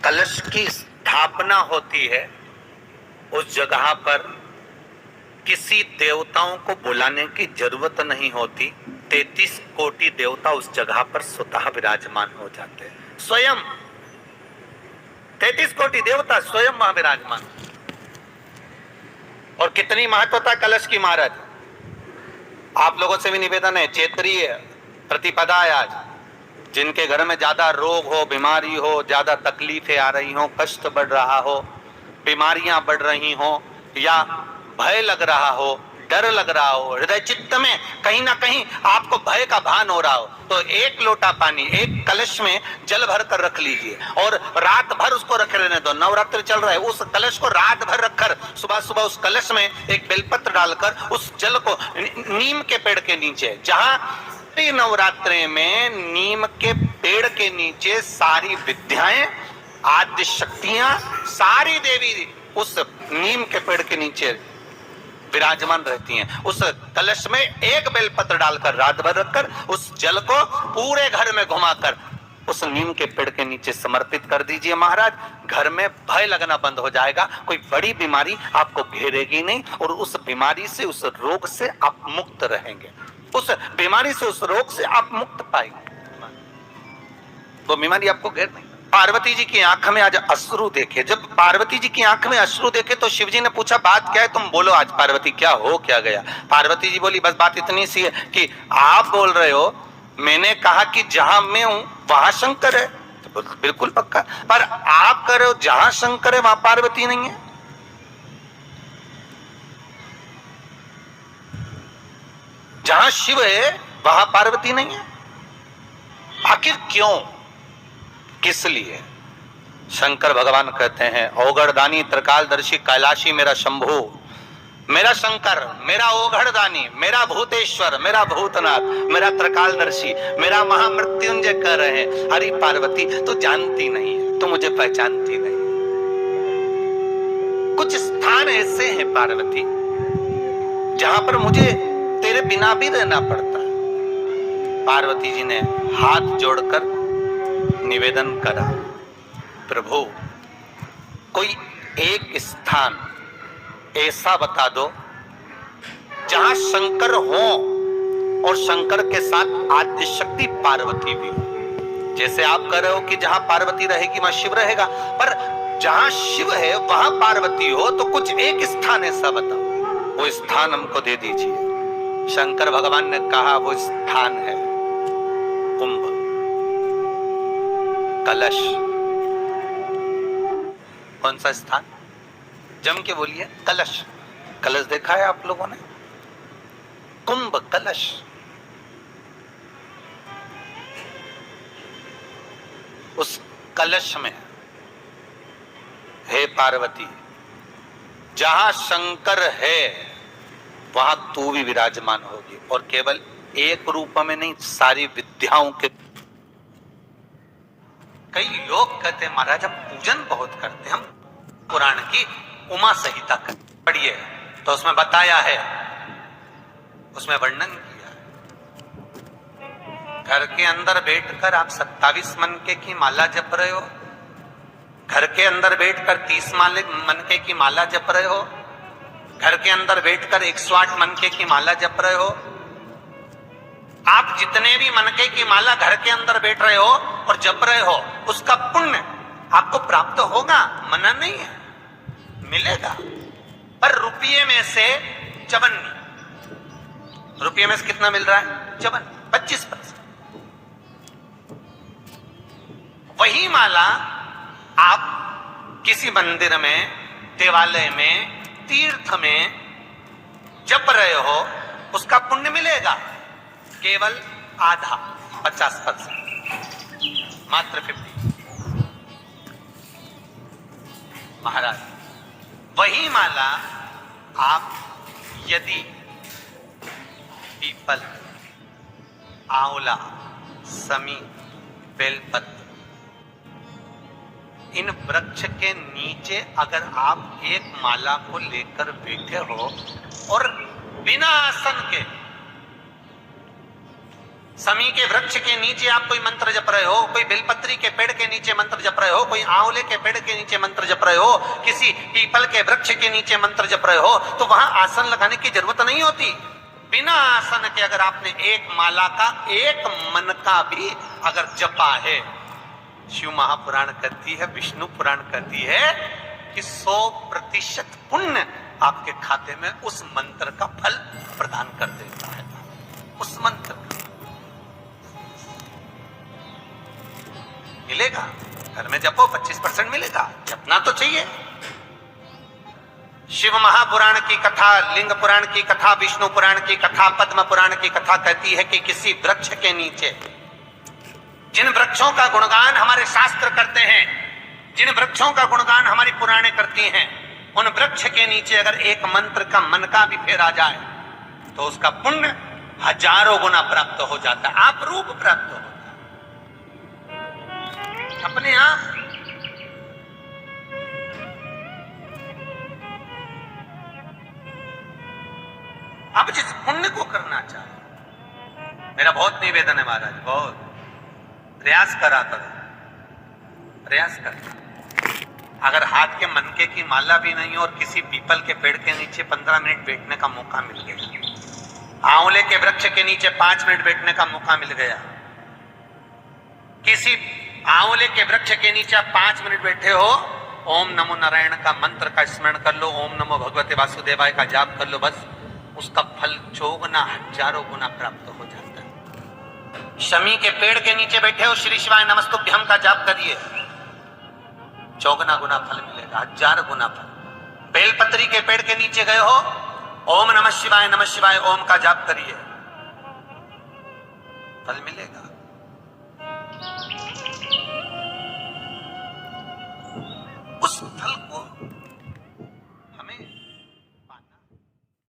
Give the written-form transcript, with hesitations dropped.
कलश की स्थापना होती है उस जगह पर किसी देवताओं को बुलाने की जरूरत नहीं होती। 33 कोटि देवता उस जगह पर स्वतः विराजमान हो जाते हैं। स्वयं 33 कोटि देवता स्वयं वहां विराजमान। और कितनी महत्वता कलश की महाराज। आप लोगों से भी निवेदन है, चैत्रीय प्रतिपदा है आज, जिनके घर में ज्यादा रोग हो, बीमारी हो, ज्यादा तकलीफें आ रही हो, कष्ट बढ़ रहा हो, बीमारियां बढ़ रही हो, या भय लग रहा हो, डर लग रहा हो, हृदय चित्त में कहीं ना कहीं आपको भय का भान हो रहा हो, तो एक लोटा पानी, एक कलश में जल भर कर रख लीजिए और रात भर उसको रखे रहने दो। नवरात्र चल रहा है, उस कलश को रात भर रखकर सुबह सुबह उस कलश में एक बेलपत्र डालकर उस जल को नीम के पेड़ के नीचे, जहां नवरात्रि में नीम के पेड़ के नीचे सारी विद्याएं, आद्य शक्तियां, सारी देवी उस नीम के पेड़ के नीचे विराजमान रहती हैं। उस कलश में एक बेलपत्र डालकर रात भर रखकर उस जल को पूरे घर में घुमाकर उस नीम के पेड़ के नीचे समर्पित कर दीजिए महाराज। घर में भय लगना बंद हो जाएगा, कोई बड़ी बीमारी आपको घेरेगी नहीं और उस बीमारी से, उस रोग से आप मुक्त रहेंगे। उस बीमारी से, उस रोग से आप मुक्त पाएंगे, वो बीमारी आपको घेर नहीं। पार्वती जी की आंख में आज अश्रु देखे। जब पार्वती जी की आंख में अश्रु देखे तो शिव जी ने पूछा, बात क्या है, तुम बोलो आज पार्वती, क्या हो क्या गया। पार्वती जी बोली, बस बात इतनी सी है कि आप बोल रहे हो, मैंने कहा कि जहां मैं हूं वहां शंकर है, तो बिल्कुल पक्का, पर आप कह रहे हो जहां शंकर है वहां पार्वती नहीं है। जहां शिव है वहां पार्वती नहीं है, आखिर क्यों, किस लिए। शंकर भगवान कहते हैं, ओगढ़दानी त्रिकालदर्शी कैलाशी मेरा शंभु, मेरा शंकर, मेरा ओगढ़दानी, मेरा भूतेश्वर, मेरा भूतनाथ, मेरा त्रिकालदर्शी, मेरा महामृत्युंजय कह रहे हैं। अरे पार्वती तू जानती नहीं है, तू मुझे पहचानती नहीं। कुछ स्थान ऐसे हैं पार्वती जहां पर मुझे तेरे बिना भी रहना पड़ता है। पार्वती जी ने हाथ जोड़कर निवेदन करा, प्रभु कोई एक स्थान ऐसा बता दो जहां शंकर हो और शंकर के साथ आद्य शक्ति पार्वती भी हो। जैसे आप कह रहे हो कि जहां पार्वती रहेगी वहां शिव रहेगा, पर जहां शिव है वहां पार्वती हो, तो कुछ एक स्थान ऐसा बताओ, वो स्थान हमको दे दीजिए। शंकर भगवान ने कहा, वो स्थान है कुंभ, कलश। कौन सा स्थान, जम के बोलिए, कलश। कलश देखा है आप लोगों ने, कुंभ कलश। उस कलश में हे पार्वती, जहां शंकर है वहां तू भी विराजमान होगी, और केवल एक रूप में नहीं, सारी विद्याओं के। कई लोग कहते हैं महाराज हम पूजन बहुत करते हैं, हम पुराण की उमा संहिता पढ़िए तो उसमें बताया है, उसमें वर्णन किया, घर के अंदर बैठकर आप 27 मनके की माला जप रहे हो, घर के अंदर बैठकर 30 मनके की माला जप रहे हो, घर के अंदर बैठकर 108 मनके की माला जप रहे हो। आप जितने भी मनके की माला घर के अंदर बैठ रहे हो और जप रहे हो, उसका पुण्य आपको प्राप्त होगा, मना नहीं है, मिलेगा, पर रुपये में से चवन्नी। रुपये में से कितना मिल रहा है, चवन, 25%। वही माला आप किसी मंदिर में, देवालय में, तीर्थ में जप रहे हो, उसका पुण्य मिलेगा केवल आधा, 50%, मात्र 50। महाराज वही माला आप यदि पीपल, आंवला, समी, बेलपत्र, इन वृक्ष के नीचे अगर आप एक माला को लेकर बैठे हो और बिना आसन के समी के वृक्ष के नीचे आप कोई मंत्र जप रहे हो, कोई बेलपत्री के पेड़ के नीचे मंत्र जप रहे हो, कोई आंवले के पेड़ के नीचे मंत्र जप रहे हो, किसी पीपल के वृक्ष के नीचे मंत्र जप रहे हो, तो वहां आसन लगाने की जरूरत नहीं होती। बिना आसन के अगर आपने एक माला का एक मन का भी अगर जपा है, शिव महापुराण कहती है, विष्णु पुराण कहती है कि 100% पुण्य आपके खाते में उस मंत्र का फल प्रदान कर देता है। उस मंत्र का मिलेगा, घर में जपो 25% मिलेगा, जपना तो चाहिए। शिव महापुराण की कथा, लिंग पुराण की कथा, विष्णु पुराण की कथा, पद्म पुराण की कथा कहती है कि किसी वृक्ष के नीचे, जिन वृक्षों का गुणगान हमारे शास्त्र करते हैं, जिन वृक्षों का गुणगान हमारी पुराणे करती हैं, उन वृक्ष के नीचे अगर एक मंत्र का मन का भी फेरा जाए तो उसका पुण्य हजारों गुना प्राप्त हो जाता है, आप रूप प्राप्त होता है अपने आप। अब जिस पुण्य को करना चाहे, मेरा बहुत निवेदन है महाराज, बहुत प्रयास करा करो, प्रयास कर। अगर हाथ के मनके की माला भी नहीं हो और किसी पीपल के पेड़ के नीचे 15 मिनट बैठने का मौका मिल गया, आंवले के वृक्ष के नीचे 5 मिनट बैठने का मौका मिल गया, किसी आंवले के वृक्ष के नीचे आप 5 मिनट बैठे हो, ओम नमो नारायण का मंत्र का स्मरण कर लो, ओम नमो भगवते वासुदेवाय का जाप कर लो, बस उसका फल चौगुना हजारों गुना प्राप्त हो जाता है। शमी के पेड़ के नीचे बैठे हो, श्री शिवाय नमस्तुभ्यम का जाप करिए, चौगुना गुना फल मिलेगा, 1000 गुना फल। बेलपत्री के पेड़ के नीचे गए हो, ओम नमः शिवाय ओम का जाप करिए, फल मिलेगा। उस फल को